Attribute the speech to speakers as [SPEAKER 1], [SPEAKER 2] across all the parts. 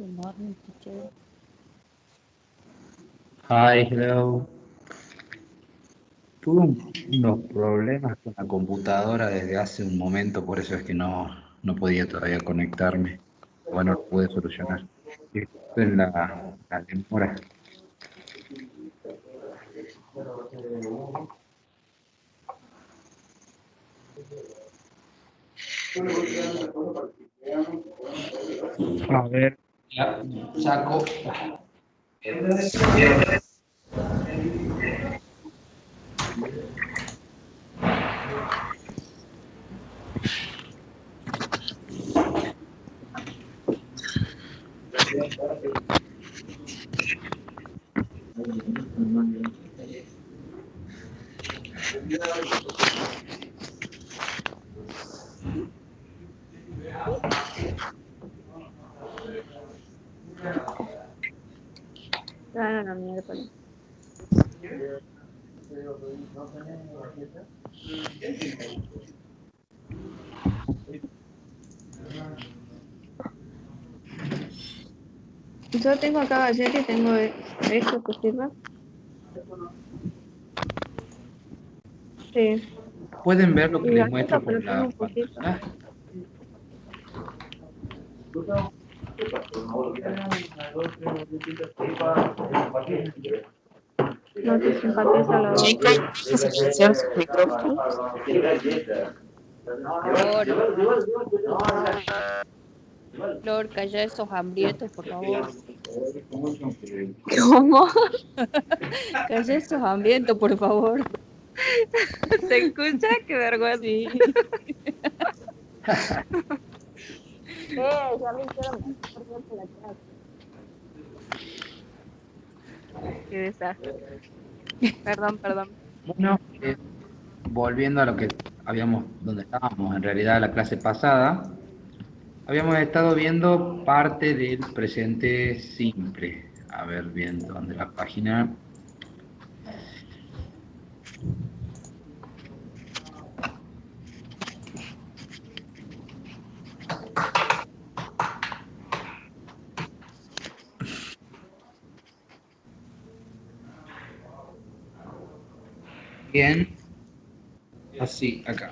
[SPEAKER 1] Good morning, teacher.
[SPEAKER 2] Hi, hello. Tuve unos problemas con la computadora desde hace un momento, por eso es que no podía todavía conectarme. Bueno, lo pude solucionar. Estoy en la demora. A ver, ya saco.
[SPEAKER 1] Ah, no, miércoles. Yo tengo acá galleta y tengo esto que sirva. Sí,
[SPEAKER 2] ¿Pueden ver lo que
[SPEAKER 1] y
[SPEAKER 2] les
[SPEAKER 1] galleta,
[SPEAKER 2] muestro
[SPEAKER 1] pero
[SPEAKER 2] por
[SPEAKER 1] tengo
[SPEAKER 2] la
[SPEAKER 1] un poquito.
[SPEAKER 2] pantalla?
[SPEAKER 1] No te simpatiza la
[SPEAKER 3] Chica,
[SPEAKER 1] voz.
[SPEAKER 3] ¿puedes silenciar sus micrófonos?
[SPEAKER 1] Flor, calla esos hambrientos, por favor.
[SPEAKER 3] ¿Cómo?
[SPEAKER 1] Calla esos hambrientos, por favor.
[SPEAKER 3] ¿Se escucha? Qué vergüenza.
[SPEAKER 1] Sí. Ya me hicieron mejor que la clase.
[SPEAKER 3] Qué desastre. Perdón, perdón.
[SPEAKER 2] Bueno, volviendo a lo que donde estábamos en realidad la clase pasada, habíamos estado viendo parte del presente simple. A ver bien dónde la página. Bien, así, acá.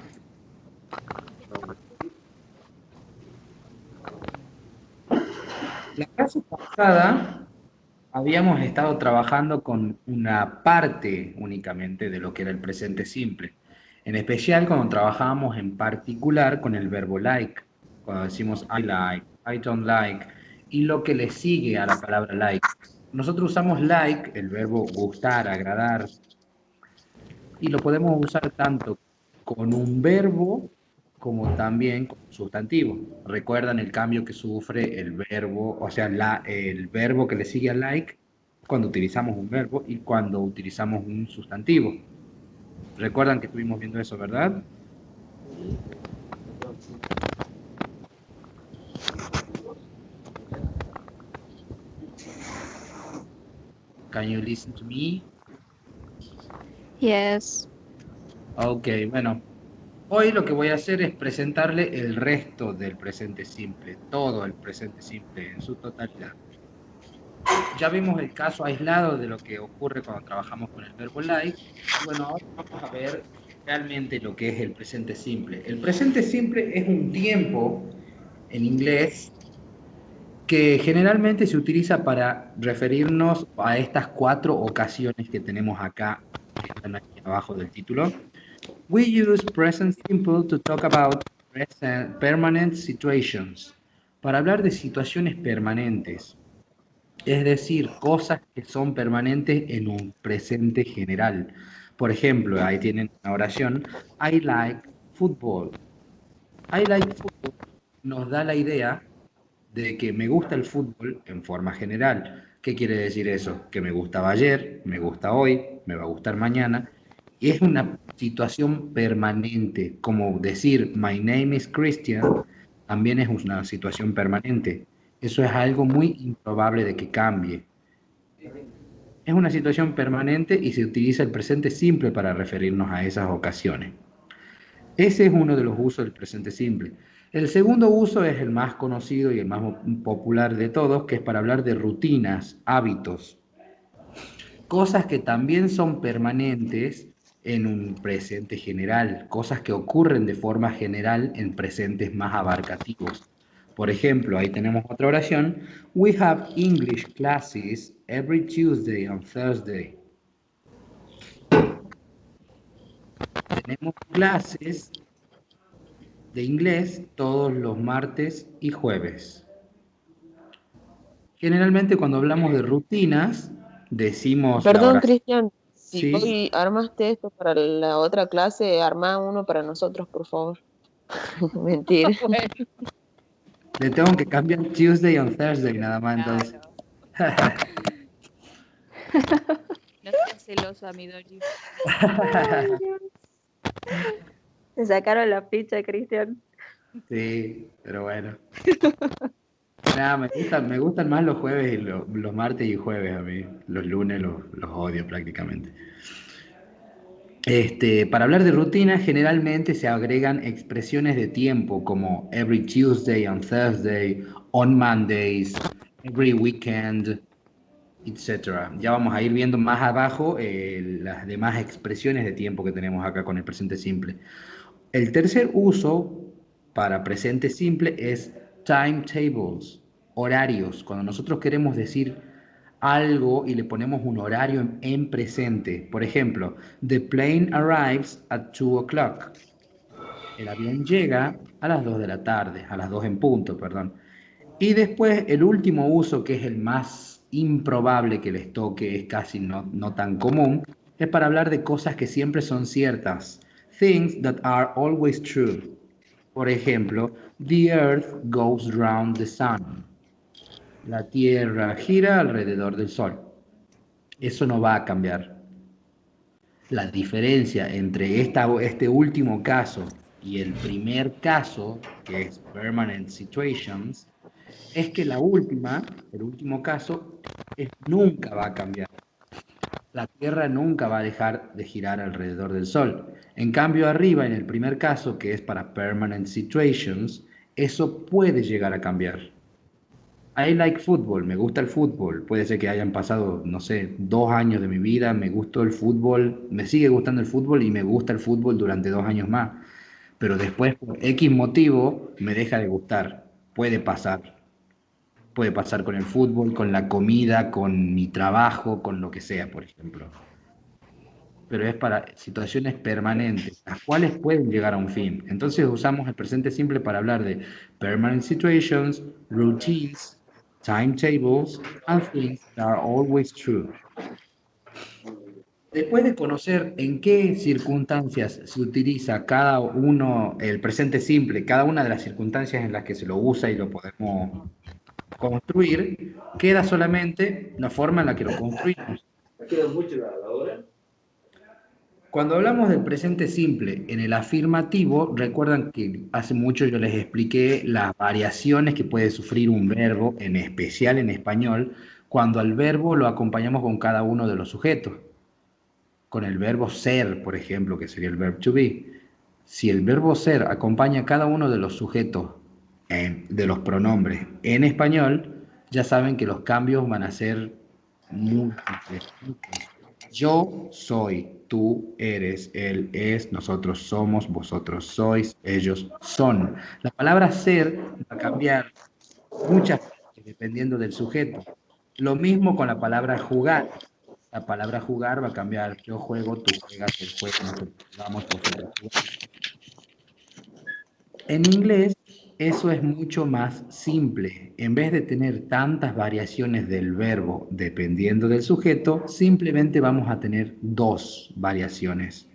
[SPEAKER 2] La clase pasada habíamos estado trabajando con una parte únicamente de lo que era el presente simple. En especial cuando trabajábamos en particular con el verbo like, cuando decimos I like, I don't like, y lo que le sigue a la palabra like. Nosotros usamos like, el verbo gustar, agradar, y lo podemos usar tanto con un verbo como también con un sustantivo. ¿Recuerdan el cambio que sufre el verbo, o sea, el verbo que le sigue a like cuando utilizamos un verbo y cuando utilizamos un sustantivo? Recuerdan que estuvimos viendo eso, ¿verdad?
[SPEAKER 1] Sí.
[SPEAKER 2] Can you listen to me?
[SPEAKER 3] Yes.
[SPEAKER 2] Ok, bueno, hoy lo que voy a hacer es presentarle el resto del presente simple, todo el presente simple en su totalidad. Ya vimos el caso aislado de lo que ocurre cuando trabajamos con el verbo like. Y bueno, ahora vamos a ver realmente lo que es el presente simple. El presente simple es un tiempo en inglés que generalmente se utiliza para referirnos a estas cuatro ocasiones que tenemos acá, que están aquí abajo del título. We use present simple to talk about permanent situations, para hablar de situaciones permanentes. Es decir, cosas que son permanentes en un presente general. Por ejemplo, ahí tienen una oración, I like football. I like football nos da la idea de que me gusta el fútbol en forma general. ¿Qué quiere decir eso? Que me gustaba ayer, me gusta hoy, me va a gustar mañana. Y es una situación permanente, como decir My name is Christian, también es una situación permanente. Eso es algo muy improbable de que cambie. Es una situación permanente y se utiliza el presente simple para referirnos a esas ocasiones. Ese es uno de los usos del presente simple. El segundo uso es el más conocido y el más popular de todos, que es para hablar de rutinas, hábitos, cosas que también son permanentes en un presente general, cosas que ocurren de forma general en presentes más abarcativos. Por ejemplo, ahí tenemos otra oración. We have English classes every Tuesday and Thursday. Tenemos clases de inglés todos los martes y jueves. Generalmente cuando hablamos de rutinas, decimos la
[SPEAKER 4] Perdón,
[SPEAKER 2] oración.
[SPEAKER 4] Cristian, si
[SPEAKER 2] Sí,
[SPEAKER 4] hoy armaste esto para la otra clase, armá uno para nosotros, por favor. Mentira.
[SPEAKER 1] Bueno,
[SPEAKER 2] le tengo que cambiar Tuesday and Thursday nada más entonces.
[SPEAKER 1] claro. No seas celoso, Amidori.
[SPEAKER 3] Ay, Dios. Te sacaron la ficha, Cristian.
[SPEAKER 2] Sí, pero bueno. Nada, me gustan más los jueves y los martes y jueves a mí. Los lunes los odio prácticamente. Para hablar de rutina, generalmente se agregan expresiones de tiempo como every Tuesday and Thursday, on Mondays, every weekend, etcétera. Ya vamos a ir viendo más abajo las demás expresiones de tiempo que tenemos acá con el presente simple. El tercer uso para presente simple es timetables, horarios. Cuando nosotros queremos decir algo y le ponemos un horario en presente. Por ejemplo, the plane arrives at 2 o'clock. El avión llega a las 2 de la tarde, a las 2 en punto, perdón. Y después el último uso, que es el más improbable que les toque, es casi no tan común, es para hablar de cosas que siempre son ciertas. Things that are always true. Por ejemplo, the earth goes round the sun. La Tierra gira alrededor del Sol. Eso no va a cambiar. La diferencia entre este último caso y el primer caso, que es permanent situations, es que el último caso, nunca va a cambiar. La Tierra nunca va a dejar de girar alrededor del Sol. En cambio, arriba, en el primer caso, que es para permanent situations, eso puede llegar a cambiar. I like football, me gusta el fútbol. Puede ser que hayan pasado, no sé, 2 años de mi vida, me gustó el fútbol, me sigue gustando el fútbol y me gusta el fútbol durante 2 años más. Pero después, por X motivo, me deja de gustar. Puede pasar. Puede pasar con el fútbol, con la comida, con mi trabajo, con lo que sea, por ejemplo. Pero es para situaciones permanentes, las cuales pueden llegar a un fin. Entonces usamos el presente simple para hablar de permanent situations, routines, timetables, and things that are always true. Después de conocer en qué circunstancias se utiliza cada uno, el presente simple, cada una de las circunstancias en las que se lo usa y lo podemos construir, queda solamente la forma en la que lo construimos. Cuando hablamos del presente simple en el afirmativo, recuerdan que hace mucho yo les expliqué las variaciones que puede sufrir un verbo, en especial en español, cuando al verbo lo acompañamos con cada uno de los sujetos. Con el verbo ser, por ejemplo, que sería el verb to be. Si el verbo ser acompaña a cada uno de los sujetos de los pronombres en español, ya saben que los cambios van a ser múltiples. Yo soy, tú eres, él es, nosotros somos, vosotros sois, ellos son. La palabra ser va a cambiar muchas veces dependiendo del sujeto. Lo mismo con la palabra jugar. La palabra jugar va a cambiar. Yo juego, tú juegas, él juega, nosotros jugamos, vosotros jugamos. En inglés, eso es mucho más simple. En vez de tener tantas variaciones del verbo dependiendo del sujeto, simplemente vamos a tener dos variaciones.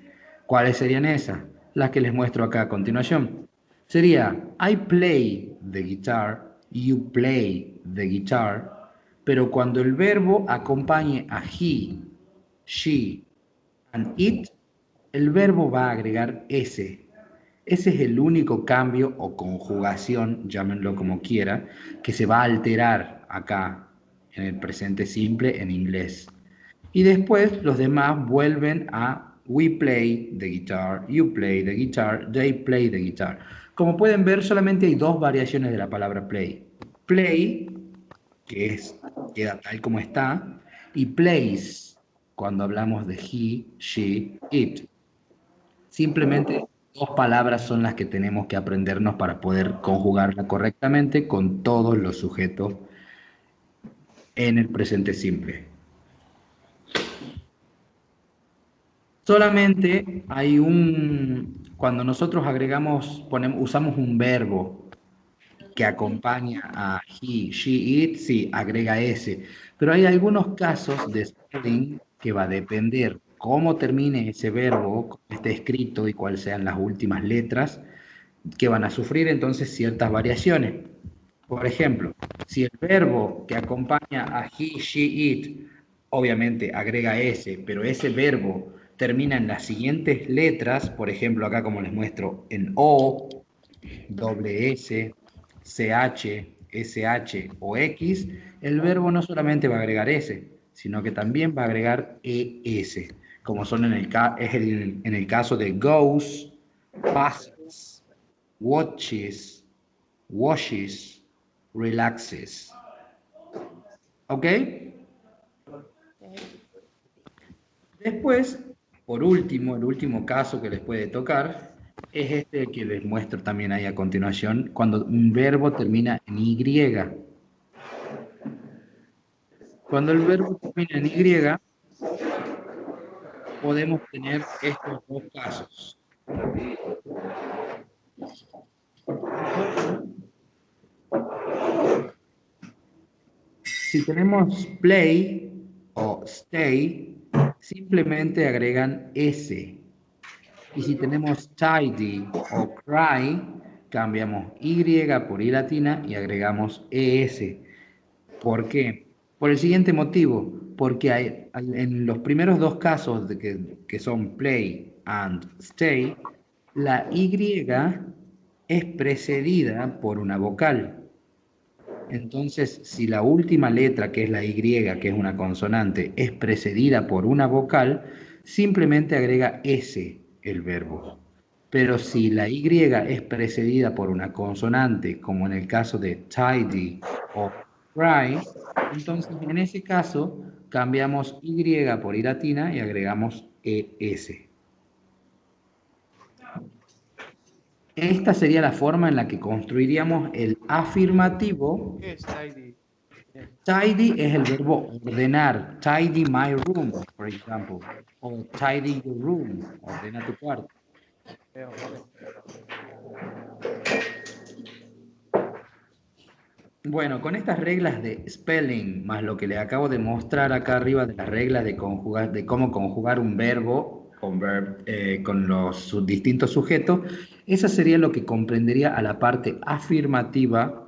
[SPEAKER 2] ¿Cuáles serían esas? Las que les muestro acá a continuación. Sería, I play the guitar, you play the guitar, pero cuando el verbo acompañe a he, she and it, el verbo va a agregar ese. Ese es el único cambio o conjugación, llámenlo como quiera, que se va a alterar acá en el presente simple en inglés. Y después los demás vuelven a we play the guitar, you play the guitar, they play the guitar. Como pueden ver, solamente hay dos variaciones de la palabra play. Play, queda tal como está, y plays, cuando hablamos de he, she, it. Simplemente dos palabras son las que tenemos que aprendernos para poder conjugarla correctamente con todos los sujetos en el presente simple. Solamente hay cuando nosotros usamos un verbo que acompaña a he, she, it, sí, agrega ese. Pero hay algunos casos de spelling que va a depender cómo termine ese verbo, cómo esté escrito y cuáles sean las últimas letras, que van a sufrir entonces ciertas variaciones. Por ejemplo, si el verbo que acompaña a he, she, it, obviamente agrega ese, pero ese verbo termina en las siguientes letras, por ejemplo, acá como les muestro, en O, doble S, CH, SH o X, el verbo no solamente va a agregar S, sino que también va a agregar ES, como son en el caso de goes, passes, watches, washes, relaxes. ¿Ok? Después, por último, el último caso que les puede tocar es este que les muestro también ahí a continuación, cuando un verbo termina en Y. Cuando el verbo termina en Y, podemos tener estos dos casos. Si tenemos play o stay, simplemente agregan S. Y si tenemos tidy o cry, cambiamos Y por I latina y agregamos ES. ¿Por qué? Por el siguiente motivo, porque en los primeros dos casos que son play and stay, la Y es precedida por una vocal. Entonces, si la última letra, que es la Y, que es una consonante, es precedida por una vocal, simplemente agrega S el verbo. Pero si la Y es precedida por una consonante, como en el caso de tidy o cry, entonces en ese caso cambiamos Y por I latina y agregamos ES. Esta sería la forma en la que construiríamos el afirmativo.
[SPEAKER 5] ¿Qué es tidy?
[SPEAKER 2] Tidy es el verbo ordenar. Tidy my room, por ejemplo. O tidy your room. Ordena tu cuarto. Bueno, con estas reglas de spelling, más lo que les acabo de mostrar acá arriba de las reglas de cómo conjugar un verbo con sus distintos sujetos, esa sería lo que comprendería a la parte afirmativa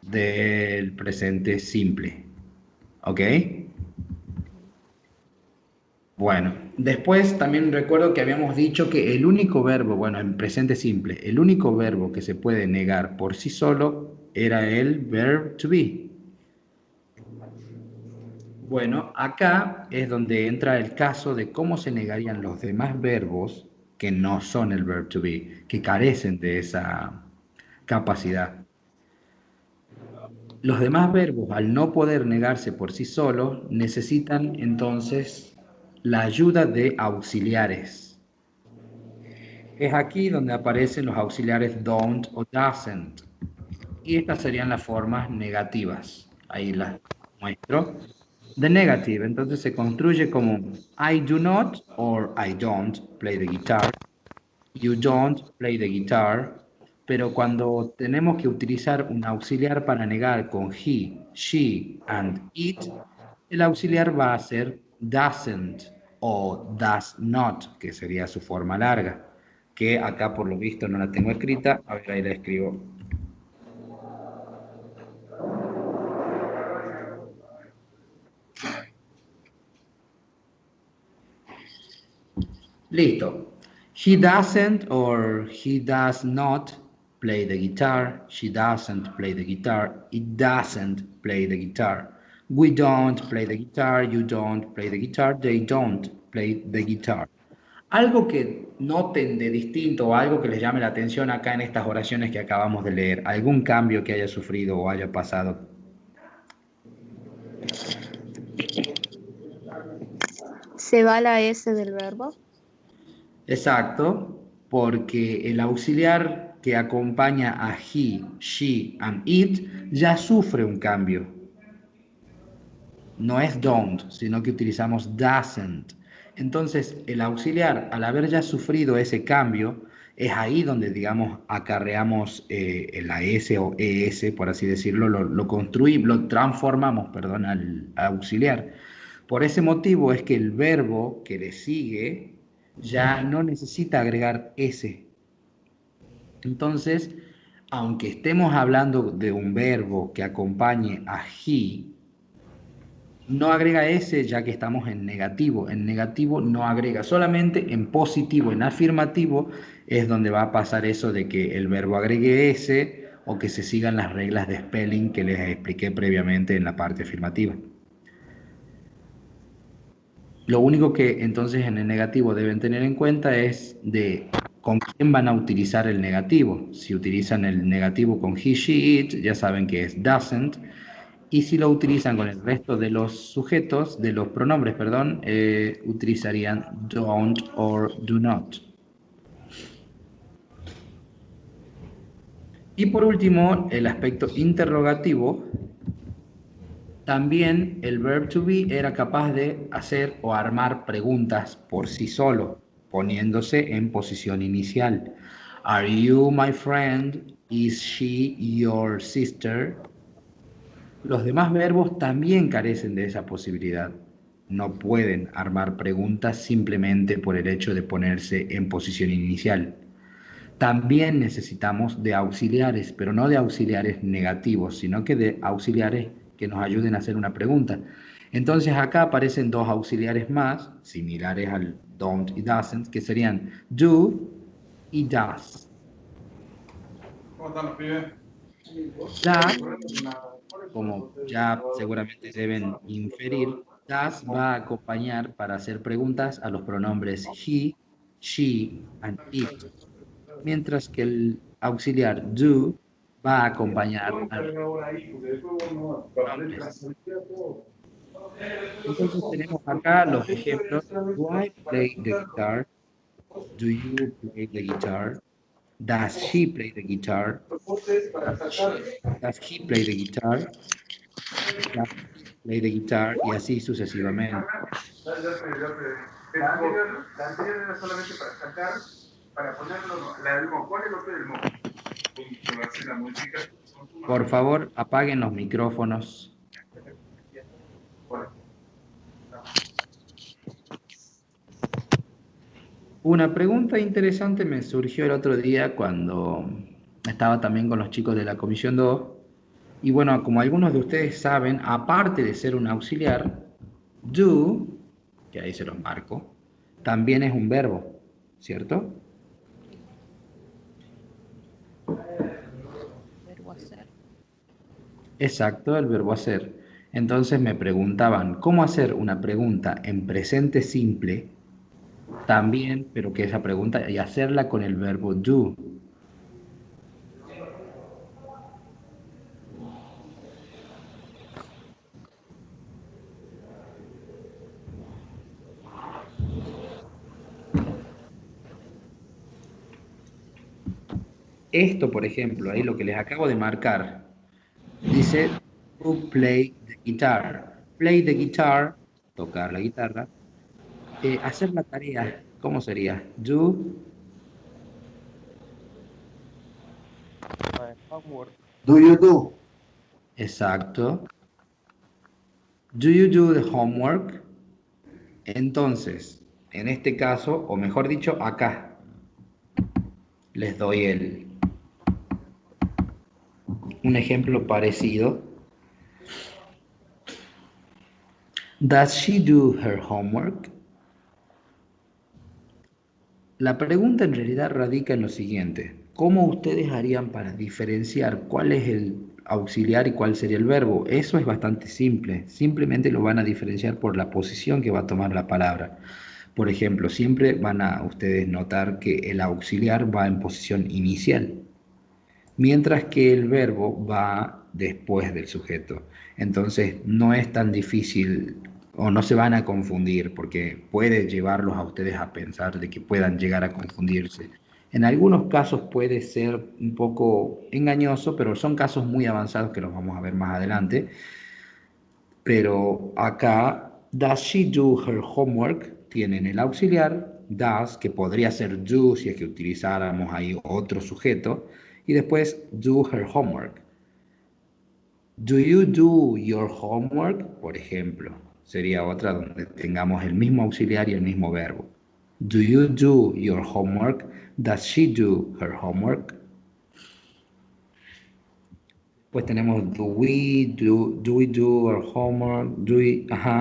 [SPEAKER 2] del presente simple. ¿Ok? Bueno, después también recuerdo que habíamos dicho que el único verbo, bueno, en presente simple, el único verbo que se puede negar por sí solo era el verb to be. Bueno, acá es donde entra el caso de cómo se negarían los demás verbos que no son el verb to be, que carecen de esa capacidad. Los demás verbos, al no poder negarse por sí solos, necesitan entonces la ayuda de auxiliares. Es aquí donde aparecen los auxiliares don't o doesn't. Y estas serían las formas negativas. Ahí las muestro. The negative, entonces se construye como I do not or I don't play the guitar. You don't play the guitar. Pero cuando tenemos que utilizar un auxiliar para negar con he, she and it, el auxiliar va a ser doesn't o does not, que sería su forma larga, que acá por lo visto no la tengo escrita. A ver, ahí la escribo. Listo. He doesn't or he does not play the guitar. She doesn't play the guitar. It doesn't play the guitar. We don't play the guitar. You don't play the guitar. They don't play the guitar. Algo que noten de distinto o algo que les llame la atención acá en estas oraciones que acabamos de leer, algún cambio que haya sufrido o haya pasado.
[SPEAKER 3] ¿Se va la S del verbo?
[SPEAKER 2] Exacto, porque el auxiliar que acompaña a he, she and it ya sufre un cambio. No es don't, sino que utilizamos doesn't. Entonces, el auxiliar, al haber ya sufrido ese cambio, es ahí donde, digamos, acarreamos la S o ES, por así decirlo, lo construimos, lo transformamos, perdón, al auxiliar. Por ese motivo es que el verbo que le sigue ya no necesita agregar S. Entonces, aunque estemos hablando de un verbo que acompañe a he, no agrega S ya que estamos en negativo. En negativo no agrega, solamente en positivo, en afirmativo, es donde va a pasar eso de que el verbo agregue S o que se sigan las reglas de spelling que les expliqué previamente en la parte afirmativa. Lo único que entonces en el negativo deben tener en cuenta es de con quién van a utilizar el negativo. Si utilizan el negativo con he, she, it, ya saben que es doesn't. Y si lo utilizan con el resto de los sujetos, de los pronombres, perdón, utilizarían don't or do not. Y por último, el aspecto interrogativo. También el verb to be era capaz de hacer o armar preguntas por sí solo, poniéndose en posición inicial. Are you my friend? Is she your sister? Los demás verbos también carecen de esa posibilidad. No pueden armar preguntas simplemente por el hecho de ponerse en posición inicial. También necesitamos de auxiliares, pero no de auxiliares negativos, sino que de auxiliares que nos ayuden a hacer una pregunta. Entonces acá aparecen dos auxiliares más, similares al don't y doesn't, que serían do y does.
[SPEAKER 5] ¿Cómo están los pibes?
[SPEAKER 2] Does, como ya seguramente deben inferir, does va a acompañar para hacer preguntas a los pronombres he, she and it, mientras que el auxiliar do va a acompañar a los pronombres. Entonces tenemos acá los ejemplos. Do I play the guitar? Do you play the guitar? Does she play the guitar? Does he play the guitar? Does he play the guitar? Y así sucesivamente.
[SPEAKER 5] La anterior era solamente para sacar, para ponerlo, la del mo. ¿Cuál es lo que del mo? Para hacer la música.
[SPEAKER 2] Por favor, apaguen los micrófonos. Una pregunta interesante me surgió el otro día cuando estaba también con los chicos de la Comisión 2. Y bueno, como algunos de ustedes saben, aparte de ser un auxiliar, do, que ahí se los marco, también es un verbo, ¿cierto?
[SPEAKER 1] Verbo hacer.
[SPEAKER 2] Exacto, el verbo hacer. Entonces me preguntaban, ¿cómo hacer una pregunta en presente simple también, pero que esa pregunta y hacerla con el verbo do? Esto, por ejemplo, ahí lo que les acabo de marcar, dice to play the guitar. Play the guitar, tocar la guitarra. Hacer la tarea, ¿cómo sería? Do
[SPEAKER 6] Do you do?
[SPEAKER 2] exacto. Do you do the homework? Entonces, en este caso, o mejor dicho, acá, les doy un ejemplo parecido. Does she do her homework? La pregunta en realidad radica en lo siguiente. ¿Cómo ustedes harían para diferenciar cuál es el auxiliar y cuál sería el verbo? Eso es bastante simple. Simplemente lo van a diferenciar por la posición que va a tomar la palabra. Por ejemplo, siempre van a ustedes notar que el auxiliar va en posición inicial, mientras que el verbo va después del sujeto. Entonces, no es tan difícil o no se van a confundir, porque puede llevarlos a ustedes a pensar de que puedan llegar a confundirse. En algunos casos puede ser un poco engañoso, pero son casos muy avanzados que los vamos a ver más adelante. Pero acá, does she do her homework? Tienen el auxiliar, does, que podría ser do si es que utilizáramos ahí otro sujeto, y después do her homework. Do you do your homework? Por ejemplo, sería otra donde tengamos el mismo auxiliar y el mismo verbo. Do you do your homework? Does she do her homework? Pues tenemos do we do our homework,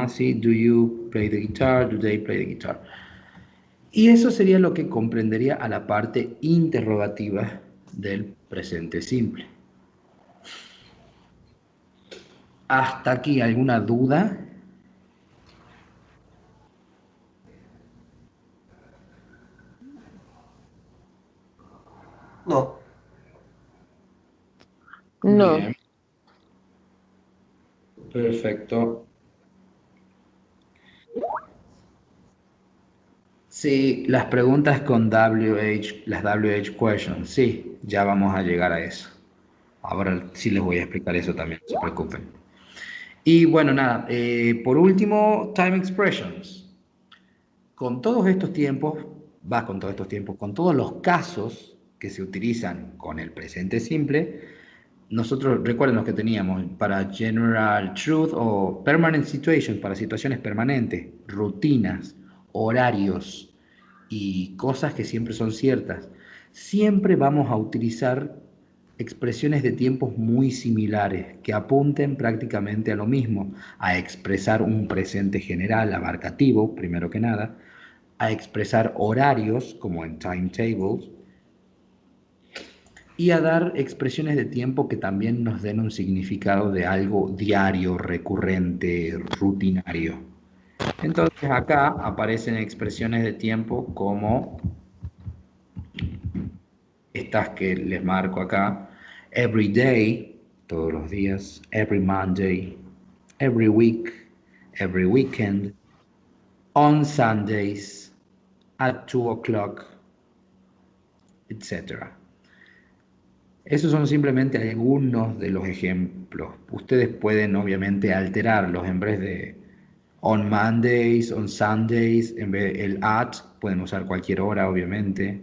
[SPEAKER 2] sí, do you play the guitar, do they play the guitar. Y eso sería lo que comprendería a la parte interrogativa del presente simple. ¿Hasta aquí alguna duda?
[SPEAKER 6] No.
[SPEAKER 4] No.
[SPEAKER 2] Bien, perfecto. Sí, las preguntas con WH, las WH questions, sí, ya vamos a llegar a eso. Ahora sí les voy a explicar eso también, no se preocupen. Y bueno, nada, por último, time expressions. Con todos estos tiempos, con todos los casos que se utilizan con el presente simple, nosotros, recuerden los que teníamos para general truth o permanent situation, para situaciones permanentes, rutinas, horarios y cosas que siempre son ciertas. Siempre vamos a utilizar expresiones de tiempos muy similares que apunten prácticamente a lo mismo, a expresar un presente general abarcativo, primero que nada, a expresar horarios como en timetables, y a dar expresiones de tiempo que también nos den un significado de algo diario, recurrente, rutinario. Entonces acá aparecen expresiones de tiempo como estas que les marco acá: every day, todos los días; every Monday; every week; every weekend; on Sundays; at 2 o'clock, etc. Esos son simplemente algunos de los ejemplos. Ustedes pueden obviamente alterarlos en vez de on Mondays, on Sundays, en vez de el at, pueden usar cualquier hora, obviamente.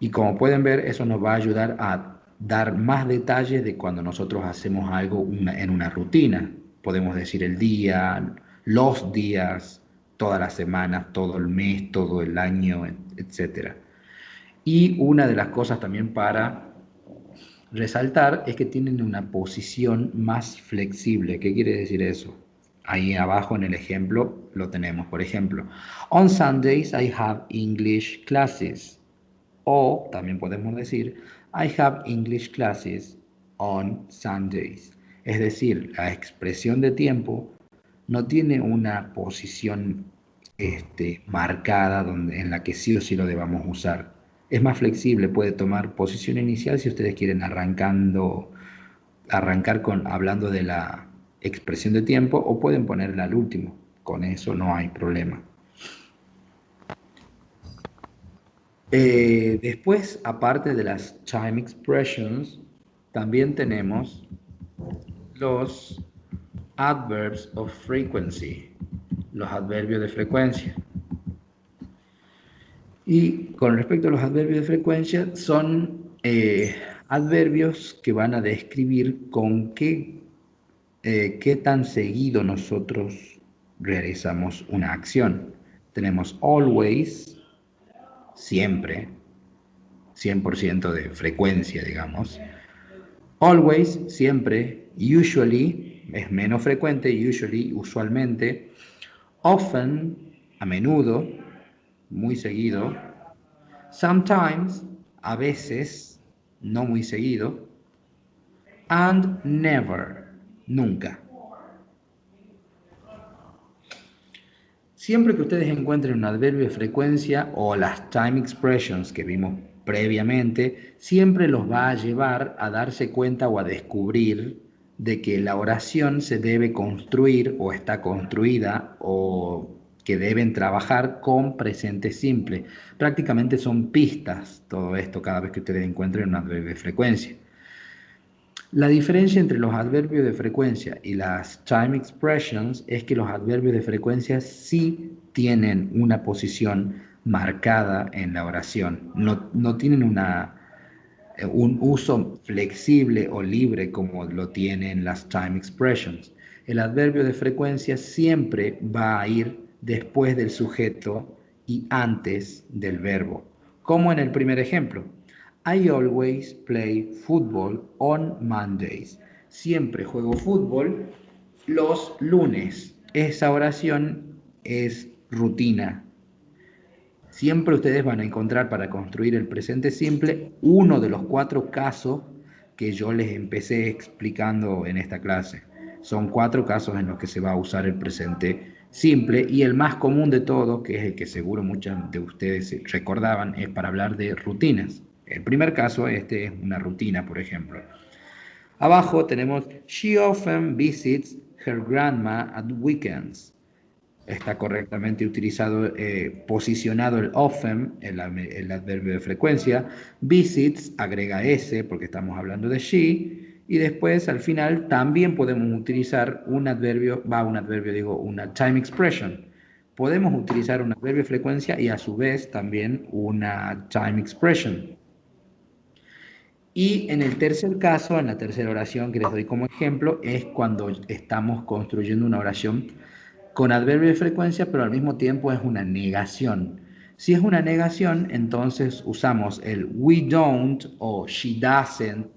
[SPEAKER 2] Y como pueden ver, eso nos va a ayudar a dar más detalles de cuando nosotros hacemos algo en una rutina. Podemos decir el día, los días, todas las semanas, todo el mes, todo el año, etc. Y una de las cosas también para resaltar es que tienen una posición más flexible. ¿Qué quiere decir eso? Ahí abajo en el ejemplo lo tenemos. Por ejemplo, on Sundays I have English classes. O también podemos decir I have English classes on Sundays. Es decir, la expresión de tiempo no tiene una posición marcada en la que sí o sí lo debamos usar. Es más flexible, puede tomar posición inicial si ustedes quieren arrancar hablando de la expresión de tiempo, o pueden ponerla al último. Con eso no hay problema. Después, aparte de las time expressions, también tenemos los adverbs of frequency, los adverbios de frecuencia. Y con respecto a los adverbios de frecuencia, son adverbios que van a describir con qué tan seguido nosotros realizamos una acción. Tenemos always, siempre, 100% de frecuencia, digamos. Always, siempre. Usually, es menos frecuente. Usually, usualmente. Often, a menudo, muy seguido. Sometimes, a veces, no muy seguido. And never, nunca. Siempre que ustedes encuentren un adverbio de frecuencia o las time expressions que vimos previamente, siempre los va a llevar a darse cuenta o a descubrir de que la oración se debe construir o está construida o que deben trabajar con presente simple. Prácticamente son pistas todo esto cada vez que ustedes encuentren un adverbio de frecuencia. La diferencia entre los adverbios de frecuencia y las time expressions es que los adverbios de frecuencia sí tienen una posición marcada en la oración. No tienen un uso flexible o libre como lo tienen las time expressions. El adverbio de frecuencia siempre va a ir después del sujeto y antes del verbo, como en el primer ejemplo. I always play football on Mondays. Siempre juego fútbol los lunes. Esa oración es rutina. Siempre ustedes van a encontrar para construir el presente simple uno de los 4 casos que yo les empecé explicando en esta clase. Son 4 casos en los que se va a usar el presente simple y el más común de todos, que es el que seguro muchos de ustedes recordaban, es para hablar de rutinas. El primer caso, este es una rutina, por ejemplo. Abajo tenemos, she often visits her grandma at weekends. Está correctamente utilizado, posicionado el often, el adverbio de frecuencia. Visits agrega S porque estamos hablando de she. Y después, al final, también podemos utilizar una time expression. Podemos utilizar un adverbio de frecuencia y a su vez también una time expression. Y en el tercer caso, en la tercera oración que les doy como ejemplo, es cuando estamos construyendo una oración con adverbio de frecuencia, pero al mismo tiempo es una negación. Si es una negación, entonces usamos el we don't o she doesn't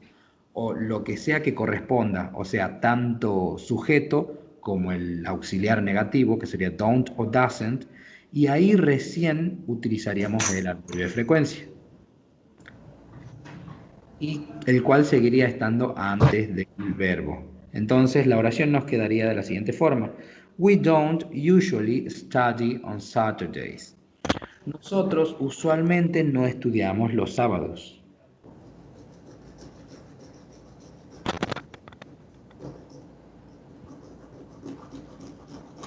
[SPEAKER 2] o lo que sea que corresponda, o sea, tanto sujeto como el auxiliar negativo, que sería don't o doesn't, y ahí recién utilizaríamos el adverbio de frecuencia, y el cual seguiría estando antes del verbo. Entonces la oración nos quedaría de la siguiente forma. We don't usually study on Saturdays. Nosotros usualmente no estudiamos los sábados.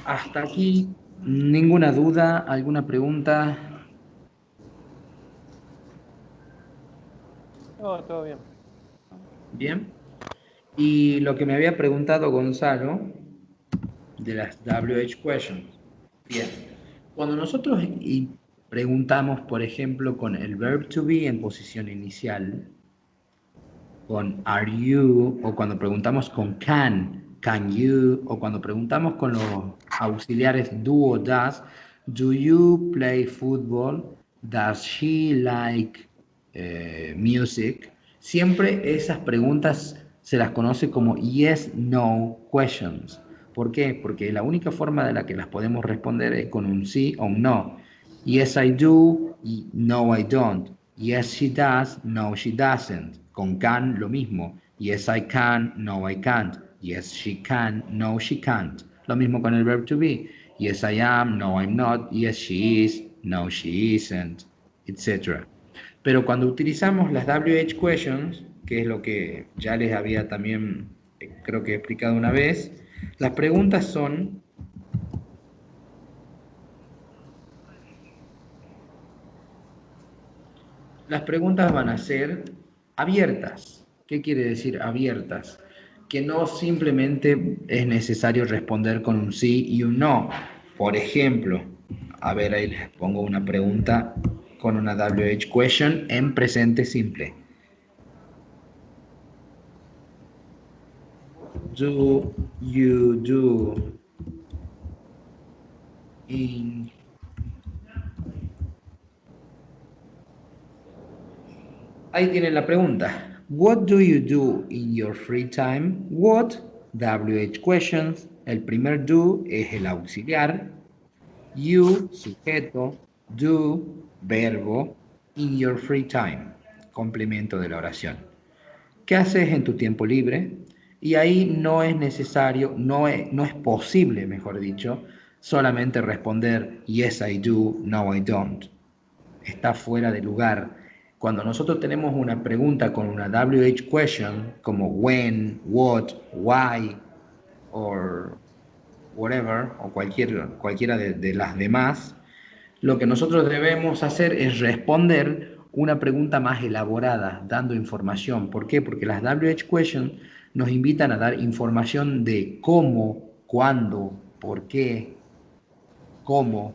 [SPEAKER 2] Hasta aquí, ninguna duda, alguna pregunta.
[SPEAKER 7] No, todo bien.
[SPEAKER 2] Bien. Y lo que me había preguntado Gonzalo de las WH questions. Bien. Cuando nosotros preguntamos, por ejemplo, con el verb to be en posición inicial, con are you, o cuando preguntamos con can you, o cuando preguntamos con los auxiliares do o does, do you play football, does she like music, siempre esas preguntas se las conoce como yes, no questions. ¿Por qué? Porque la única forma de la que las podemos responder es con un sí o un no. Yes, I do, y no, I don't. Yes, she does, no, she doesn't. Con can lo mismo. Yes, I can, no, I can't. Yes, she can, no, she can't. Lo mismo con el verb to be. Yes, I am, no, I'm not. Yes, she is, no, she isn't, etc. Pero cuando utilizamos las WH questions, que es lo que ya les había también, creo que he explicado una vez, las preguntas son las preguntas van a ser abiertas. ¿Qué quiere decir abiertas? Que no simplemente es necesario responder con un sí y un no. Por ejemplo, a ver, ahí les pongo una pregunta con una WH question en presente simple. Do you do in ahí tienen la pregunta. What do you do in your free time? What, WH questions. El primer do es el auxiliar. You, sujeto. Do, verbo. In your free time, complemento de la oración. ¿Qué haces en tu tiempo libre? Y ahí no es necesario, no es posible, mejor dicho, solamente responder yes I do, no I don't. Está fuera de lugar. Cuando nosotros tenemos una pregunta con una WH question, como when, what, why, or whatever, o cualquiera de las demás, lo que nosotros debemos hacer es responder una pregunta más elaborada, dando información. ¿Por qué? Porque las WH questions nos invitan a dar información de cómo, cuándo, por qué, cómo,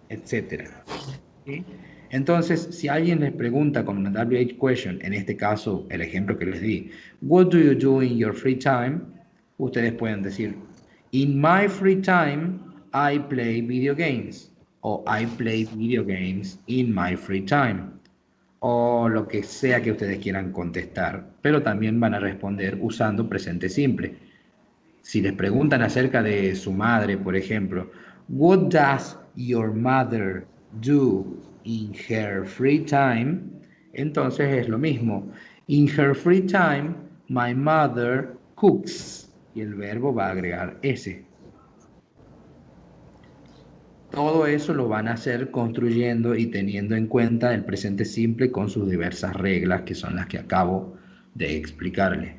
[SPEAKER 2] etcétera. ¿Sí? Entonces, si alguien les pregunta con una WH question, en este caso, el ejemplo que les di, what do you do in your free time? Ustedes pueden decir, in my free time, I play video games. O I play video games in my free time. O lo que sea que ustedes quieran contestar. Pero también van a responder usando presente simple. Si les preguntan acerca de su madre, por ejemplo, what does your mother do in her free time? Entonces es lo mismo. In her free time, my mother cooks. Y el verbo va a agregar ese. Todo eso lo van a hacer construyendo y teniendo en cuenta el presente simple con sus diversas reglas, que son las que acabo de explicarles.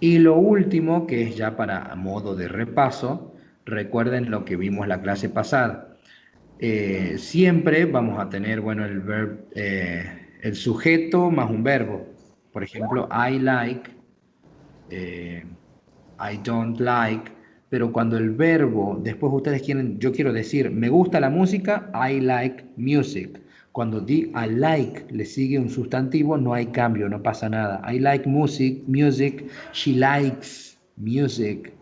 [SPEAKER 2] Y lo último, que es ya para modo de repaso, recuerden lo que vimos la clase pasada. Siempre vamos a tener, bueno, el sujeto más un verbo. Por ejemplo, I like, I don't like, pero cuando el verbo, después ustedes quieren, yo quiero decir, me gusta la música, I like music. Cuando di I like le sigue un sustantivo, no hay cambio, no pasa nada. I like music, she likes music.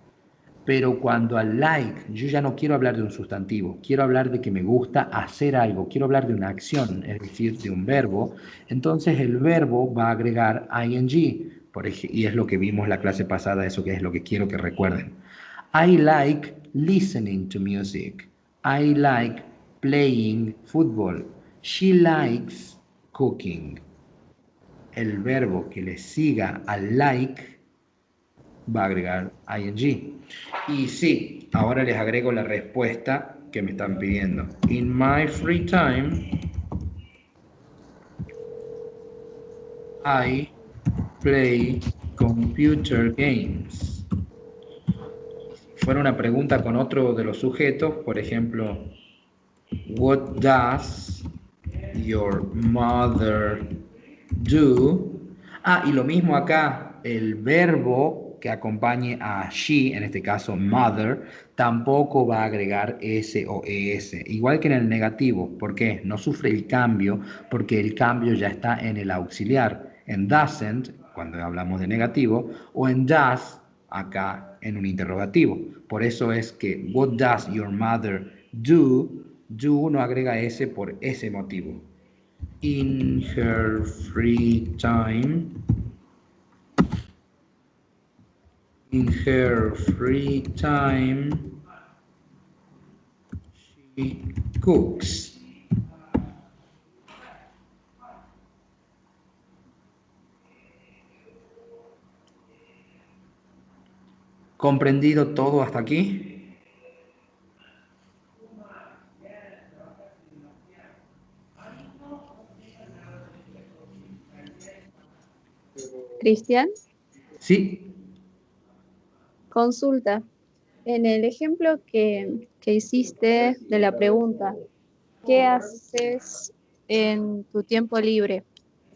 [SPEAKER 2] Pero cuando al like, yo ya no quiero hablar de un sustantivo, quiero hablar de que me gusta hacer algo, quiero hablar de una acción, es decir, de un verbo. Entonces el verbo va a agregar ing, y es lo que vimos la clase pasada, eso que es lo que quiero que recuerden. I like listening to music. I like playing football. She likes cooking. El verbo que le siga al like va a agregar ing. Y sí, ahora les agrego la respuesta que me están pidiendo. In my free time, I play computer games. Si fuera una pregunta con otro de los sujetos, por ejemplo, what does your mother do? Ah, y lo mismo acá, el verbo que acompañe a she, en este caso mother, tampoco va a agregar s o es, igual que en el negativo. ¿Por qué? No sufre el cambio, porque el cambio ya está en el auxiliar, en doesn't, cuando hablamos de negativo, o en does, acá en un interrogativo. Por eso es que what does your mother do, do no agrega s por ese motivo. In her free time, in her free time, she cooks. ¿Comprendido todo hasta aquí?
[SPEAKER 3] Cristian,
[SPEAKER 2] Sí.
[SPEAKER 3] consulta. En el ejemplo que hiciste de la pregunta, ¿qué haces en tu tiempo libre?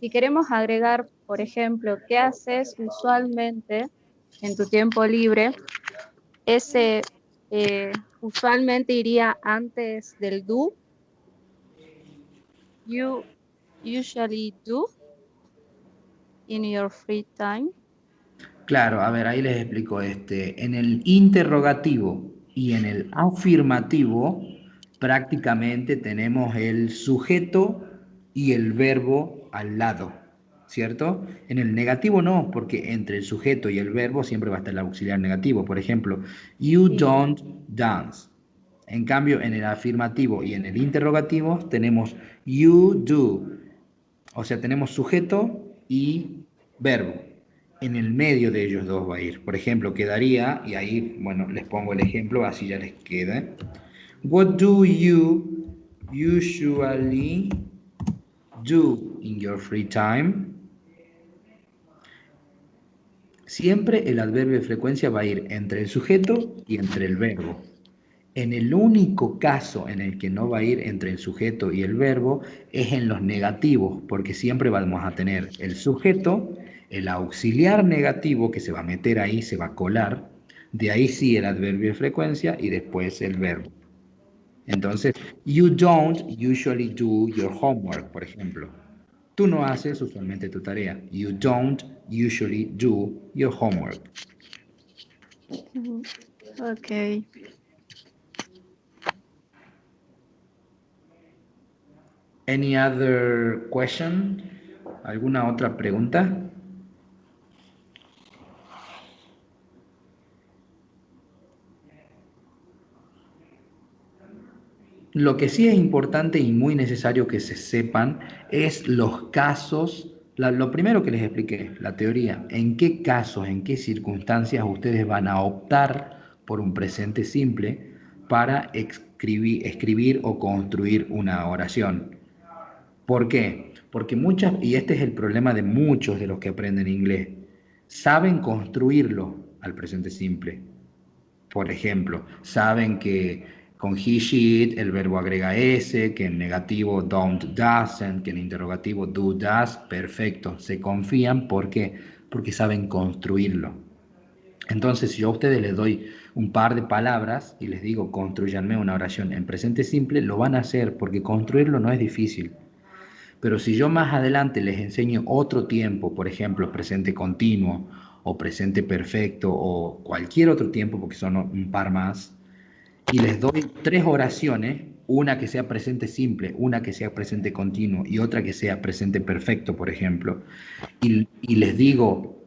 [SPEAKER 3] Si queremos agregar, por ejemplo, ¿qué haces usualmente en tu tiempo libre? Ese usualmente iría antes del do. You usually do in your free time.
[SPEAKER 2] Claro, a ver, ahí les explico. En el interrogativo y en el afirmativo prácticamente tenemos el sujeto y el verbo al lado, ¿cierto? En el negativo no, porque entre el sujeto y el verbo siempre va a estar el auxiliar negativo. Por ejemplo, you don't dance. En cambio, en el afirmativo y en el interrogativo tenemos you do. O sea, tenemos sujeto y verbo. en el medio de ellos dos va a ir. Por ejemplo, quedaría, y ahí, bueno, les pongo el ejemplo, así ya les queda. What do you usually do in your free time? Siempre el adverbio de frecuencia va a ir entre el sujeto y entre el verbo. En el único caso en el que no va a ir entre el sujeto y el verbo es en los negativos, porque siempre vamos a tener el sujeto, el auxiliar negativo que se va a meter ahí, se va a colar, de ahí sí el adverbio de frecuencia y después el verbo. Entonces, you don't usually do your homework, por ejemplo. Tú no haces usualmente tu tarea. You don't usually do your homework.
[SPEAKER 3] Ok.
[SPEAKER 2] Any other question? ¿Alguna otra pregunta? Lo que sí es importante y muy necesario que se sepan es los casos, lo primero que les expliqué, la teoría, en qué casos, en qué circunstancias ustedes van a optar por un presente simple para escribir o construir una oración. ¿Por qué? Porque muchas, y este es el problema de muchos de los que aprenden inglés, saben construirlo al presente simple. Por ejemplo, saben que con he, she, it, el verbo agrega s, que en negativo don't, doesn't, que en interrogativo do, does, perfecto. Se confían, ¿por qué? Porque saben construirlo. Entonces, si yo a ustedes les doy un par de palabras y les digo, construyanme una oración en presente simple, lo van a hacer porque construirlo no es difícil. Pero si yo más adelante les enseño otro tiempo, por ejemplo, presente continuo o presente perfecto o cualquier otro tiempo, porque son un par más, y les doy 3 oraciones, una que sea presente simple, una que sea presente continuo y otra que sea presente perfecto, por ejemplo, y les digo,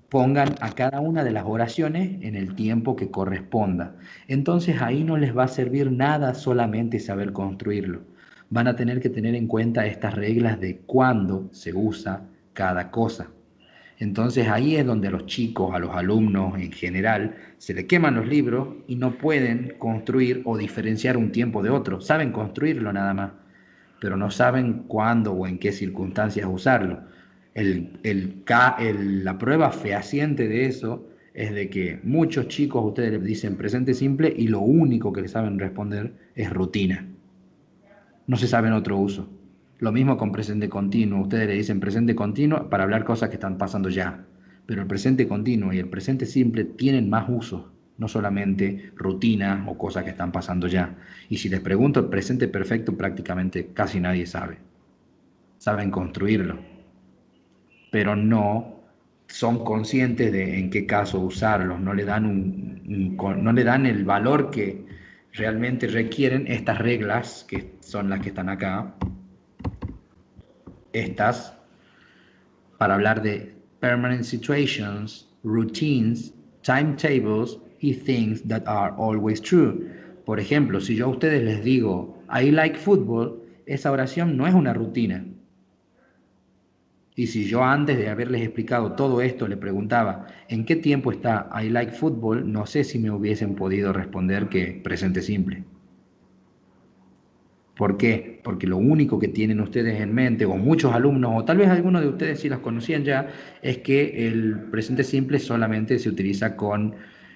[SPEAKER 2] pongan a cada una de las oraciones en el tiempo que corresponda. Entonces ahí no les va a servir nada solamente saber construirlo. Van a tener que tener en cuenta estas reglas de cuándo se usa cada cosa. Entonces ahí es donde a los chicos, a los alumnos en general, se le queman los libros y no pueden construir o diferenciar un tiempo de otro. Saben construirlo nada más, pero no saben cuándo o en qué circunstancias usarlo. La prueba fehaciente de eso es de que muchos chicos ustedes les dicen presente simple y lo único que les saben responder es rutina. No se saben otro uso. Lo mismo con presente continuo. Ustedes le dicen presente continuo para hablar cosas que están pasando ya. Pero el presente continuo y el presente simple tienen más usos, no solamente rutina o cosas que están pasando ya. Y si les pregunto el presente perfecto, prácticamente casi nadie sabe. Saben construirlo, pero no son conscientes de en qué caso usarlos, no le dan, no le dan el valor que realmente requieren estas reglas, que son las que están acá, estas, para hablar de permanent situations, routines, timetables y things that are always true. Por ejemplo, si yo a ustedes les digo, I like football, esa oración no es una rutina. Y si yo antes de haberles explicado todo esto le preguntaba, ¿en qué tiempo está I like football? No sé si me hubiesen podido responder que presente simple. ¿Por qué? Porque lo único que tienen ustedes en mente, o muchos alumnos, o tal vez algunos de ustedes sí las conocían ya, es que el presente simple solamente se utiliza con,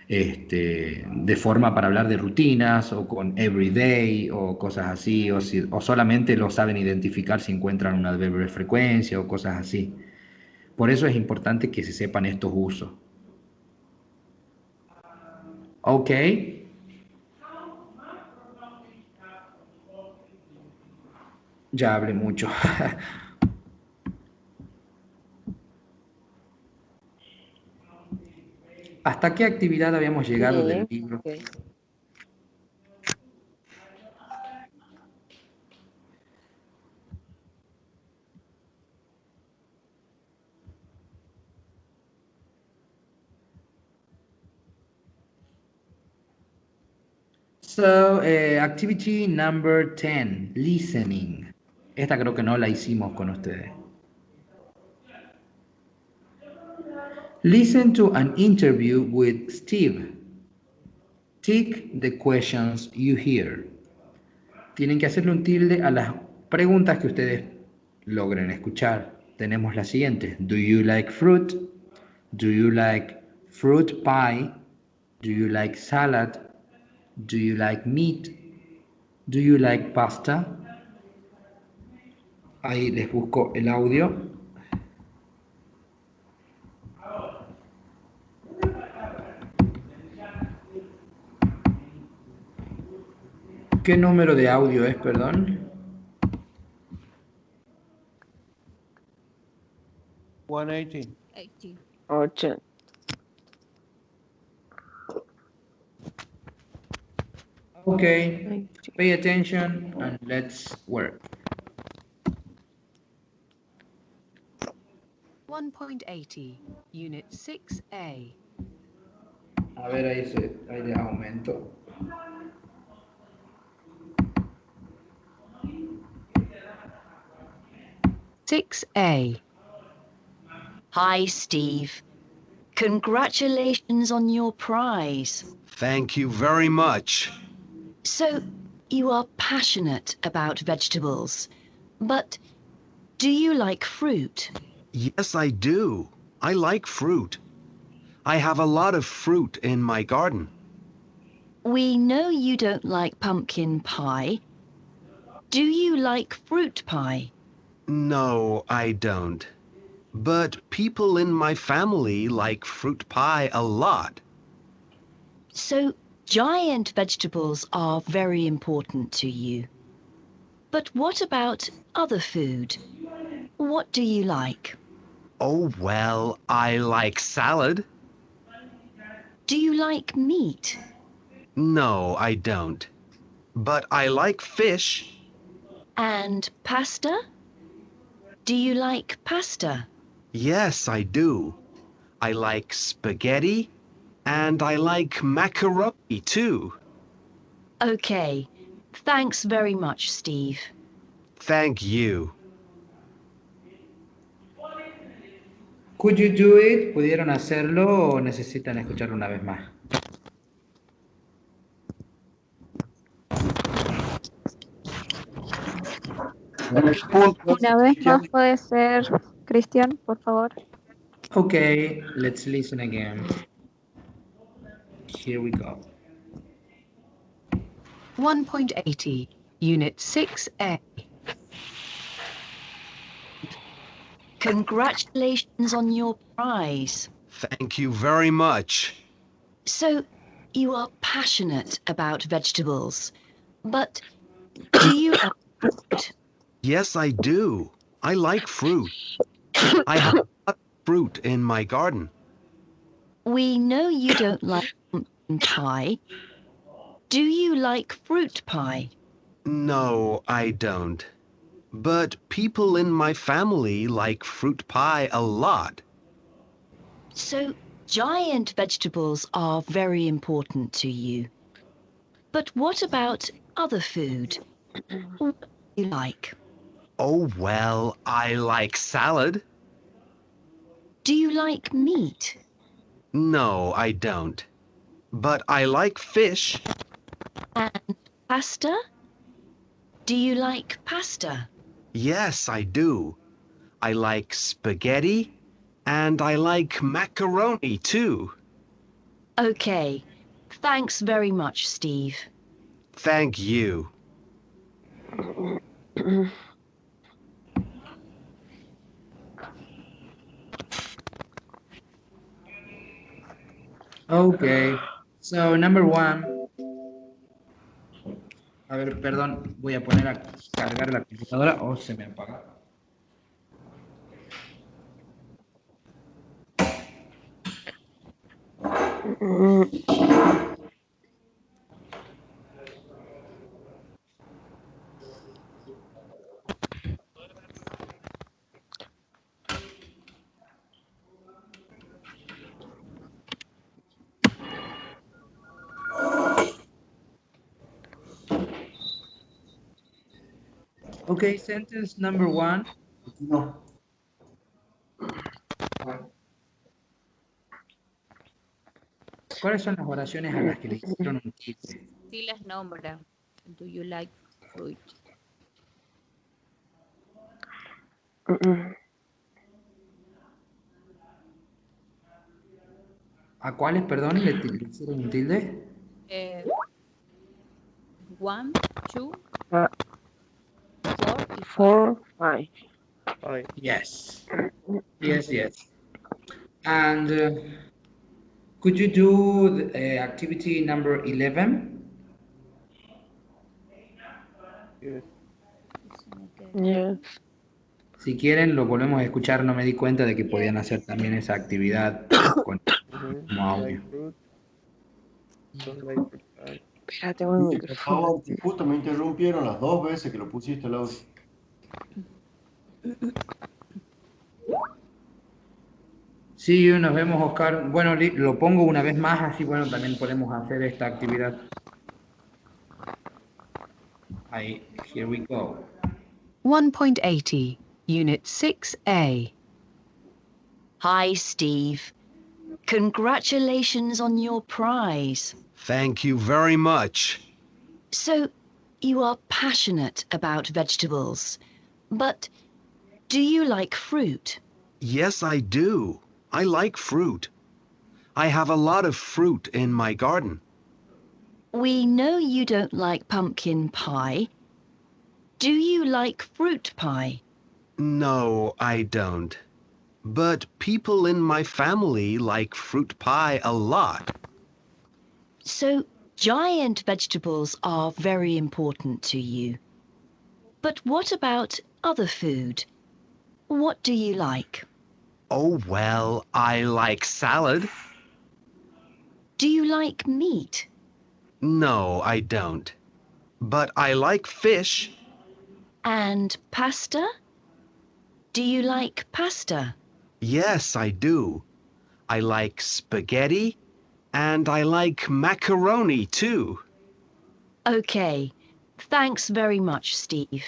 [SPEAKER 2] de forma para hablar de rutinas, o con everyday, o cosas así, o solamente lo saben identificar si encuentran un adverbio de frecuencia, o cosas así. Por eso es importante que se sepan estos usos. ¿Ok? Ya hablé mucho. ¿Hasta qué actividad habíamos llegado del libro?
[SPEAKER 4] Okay.
[SPEAKER 2] So, activity number 10, listening. Esta creo que no la hicimos con ustedes. Listen to an interview with Steve. Tick the questions you hear. Tienen que hacerle un tilde a las preguntas que ustedes logren escuchar. Tenemos las siguientes. Do you like fruit? Do you like fruit pie? Do you like salad? Do you like meat? Do you like pasta? Ahí les busco el audio. ¿Qué número de audio es, perdón?
[SPEAKER 7] 118.
[SPEAKER 1] 18.
[SPEAKER 4] 8.
[SPEAKER 2] Okay, pay attention and let's work.
[SPEAKER 8] 1.80, Unit 6A.
[SPEAKER 2] A ver, ahí le aumento.
[SPEAKER 8] A.
[SPEAKER 9] Hi, Steve. Congratulations on your prize.
[SPEAKER 10] Thank you very much.
[SPEAKER 9] So, you are passionate about vegetables, but do you like fruit?
[SPEAKER 10] Yes, I do. I like fruit. I have a lot of fruit in my garden.
[SPEAKER 9] We know you don't like pumpkin pie. Do you like fruit pie?
[SPEAKER 10] No, I don't. But people in my family like fruit pie a lot.
[SPEAKER 9] So, giant vegetables are very important to you. But what about other food? What do you like?
[SPEAKER 10] Oh, well, I like salad.
[SPEAKER 9] Do you like meat?
[SPEAKER 10] No, I don't. But I like fish.
[SPEAKER 9] And pasta? Do you like pasta?
[SPEAKER 10] Yes, I do. I like spaghetti, and I like macaroni too.
[SPEAKER 9] Okay. Thanks very much, Steve.
[SPEAKER 10] Thank you.
[SPEAKER 2] Could you do it? ¿Pudieron hacerlo o necesitan escucharlo una vez más?
[SPEAKER 3] Una vez más puede ser, Cristian, por favor.
[SPEAKER 2] Okay, let's listen again. Here we go.
[SPEAKER 8] 1.80, Unit 6A.
[SPEAKER 9] Congratulations on your prize.
[SPEAKER 10] Thank you very much.
[SPEAKER 9] So, you are passionate about vegetables, but do you like fruit?
[SPEAKER 10] Yes, I do. I like fruit. I have a lot of fruit in my garden.
[SPEAKER 9] We know you don't like pumpkin pie. Do you like fruit pie?
[SPEAKER 10] No, I don't. But people in my family like fruit pie a lot.
[SPEAKER 9] So, giant vegetables are very important to you. But what about other food? What do you like?
[SPEAKER 10] Oh, well, I like salad.
[SPEAKER 9] Do you like meat?
[SPEAKER 10] No, I don't. But I like fish.
[SPEAKER 9] And pasta? Do you like pasta?
[SPEAKER 10] Yes, I do. I like spaghetti, and I like macaroni too.
[SPEAKER 9] Okay. Thanks very much, Steve.
[SPEAKER 10] Thank you.
[SPEAKER 2] Okay, so number one. A ver, perdón, voy a poner a cargar la computadora o se me apaga. Okay, sentence number one.
[SPEAKER 6] No.
[SPEAKER 2] ¿Cuáles son las oraciones a las que le hicieron un tilde?
[SPEAKER 1] Sí las nombra. Do you like fruit?
[SPEAKER 2] ¿A cuáles, perdón, le hicieron un tilde?
[SPEAKER 1] 1, 2,
[SPEAKER 4] Uh,
[SPEAKER 1] 4 y 5.
[SPEAKER 4] 4, 5.
[SPEAKER 2] Yes. Yes, yes. And could you do the, activity number 11?
[SPEAKER 4] Yes.
[SPEAKER 2] Si quieren, lo volvemos a escuchar. No me di cuenta de que podían hacer también esa actividad con como audio.
[SPEAKER 4] Espera, tengo el
[SPEAKER 6] Sí, por
[SPEAKER 4] micrófono.
[SPEAKER 6] favor, que justo me interrumpieron las 2 veces que lo pusiste al audio.
[SPEAKER 2] Sí, nos vemos, Oscar. Bueno, lo pongo una vez más, así bueno, también podemos hacer esta actividad. Ahí, here we go.
[SPEAKER 8] 1.80, Unit 6A.
[SPEAKER 9] Hi, Steve. Congratulations on your prize.
[SPEAKER 10] Thank you very much.
[SPEAKER 9] So, you are passionate about vegetables, but do you like fruit?
[SPEAKER 10] Yes, I do. I like fruit. I have a lot of fruit in my garden.
[SPEAKER 9] We know you don't like pumpkin pie. Do you like fruit pie?
[SPEAKER 10] No, I don't. But people in my family like fruit pie a lot.
[SPEAKER 9] So, giant vegetables are very important to you. But what about other food? What do you like?
[SPEAKER 10] Oh, well, I like salad.
[SPEAKER 9] Do you like meat?
[SPEAKER 10] No, I don't. But I like fish.
[SPEAKER 9] And pasta? Do you like pasta?
[SPEAKER 10] Yes, I do. I like spaghetti, and I like macaroni too.
[SPEAKER 9] Okay. Thanks very much, Steve.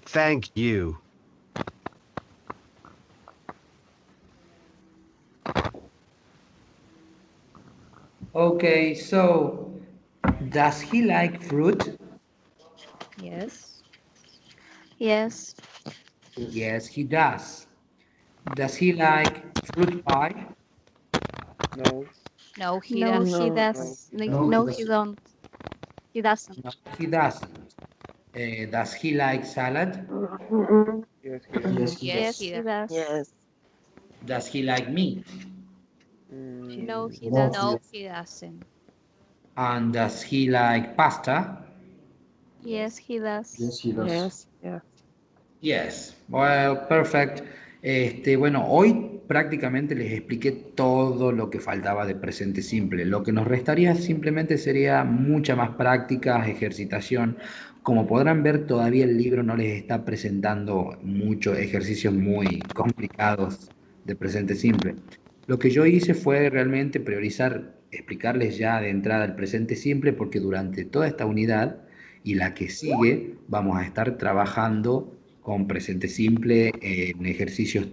[SPEAKER 10] Thank you.
[SPEAKER 2] Okay, so does he like fruit?
[SPEAKER 1] Yes.
[SPEAKER 3] Yes.
[SPEAKER 2] Yes, he does. Does he like fruit pie?
[SPEAKER 1] No, he
[SPEAKER 3] No,
[SPEAKER 1] doesn't.
[SPEAKER 3] he does. No, he don't. He doesn't.
[SPEAKER 2] No, he doesn't. Does he like salad?
[SPEAKER 6] Yes,
[SPEAKER 1] Yes,
[SPEAKER 3] Yes,
[SPEAKER 1] he
[SPEAKER 3] he
[SPEAKER 1] does.
[SPEAKER 3] does.
[SPEAKER 4] Yes.
[SPEAKER 2] Does he like meat?
[SPEAKER 3] No, he
[SPEAKER 6] No,
[SPEAKER 3] doesn't.
[SPEAKER 1] No, he doesn't.
[SPEAKER 2] And does he like pasta?
[SPEAKER 3] Yes, he does.
[SPEAKER 6] yes, he does.
[SPEAKER 4] Yes. Yeah.
[SPEAKER 2] Yes, well, perfect. Bueno, hoy prácticamente les expliqué todo lo que faltaba de presente simple. Lo que nos restaría simplemente sería mucha más práctica, ejercitación. Como podrán ver, todavía el libro no les está presentando muchos ejercicios muy complicados de presente simple. Lo que yo hice fue realmente priorizar, explicarles ya de entrada el presente simple, porque durante toda esta unidad y la que sigue vamos a estar trabajando con presente simple en ejercicios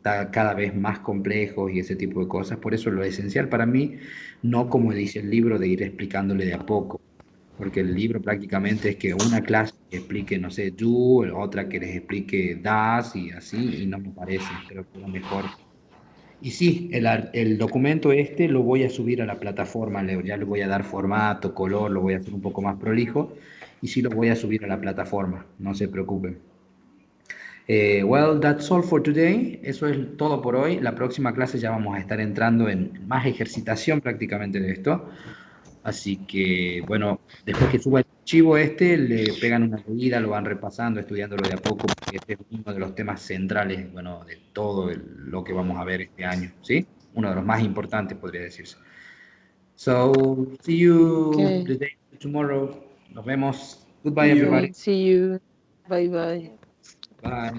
[SPEAKER 2] cada vez más complejos y ese tipo de cosas. Por eso lo esencial para mí, no como dice el libro, de ir explicándole de a poco, porque el libro prácticamente es que una clase explique, no sé, do, otra que les explique das y así, y no me parece, creo que es lo mejor. Y sí, el documento este lo voy a subir a la plataforma, ya le voy a dar formato, color, lo voy a hacer un poco más prolijo, y sí lo voy a subir a la plataforma, no se preocupen. Well, that's all for today. Eso es todo por hoy. La próxima clase ya vamos a estar entrando en más ejercitación prácticamente de esto. Así que, bueno, después que suba el archivo este, le pegan una leída, lo van repasando, estudiándolo de a poco, porque este es uno de los temas centrales, bueno, de todo lo que vamos a ver este año, ¿sí? Uno de los más importantes, podría decirse. So, see you
[SPEAKER 4] Okay.
[SPEAKER 2] the day after tomorrow. Nos vemos. Goodbye, everybody.
[SPEAKER 4] See you. Bye bye.
[SPEAKER 2] Bye.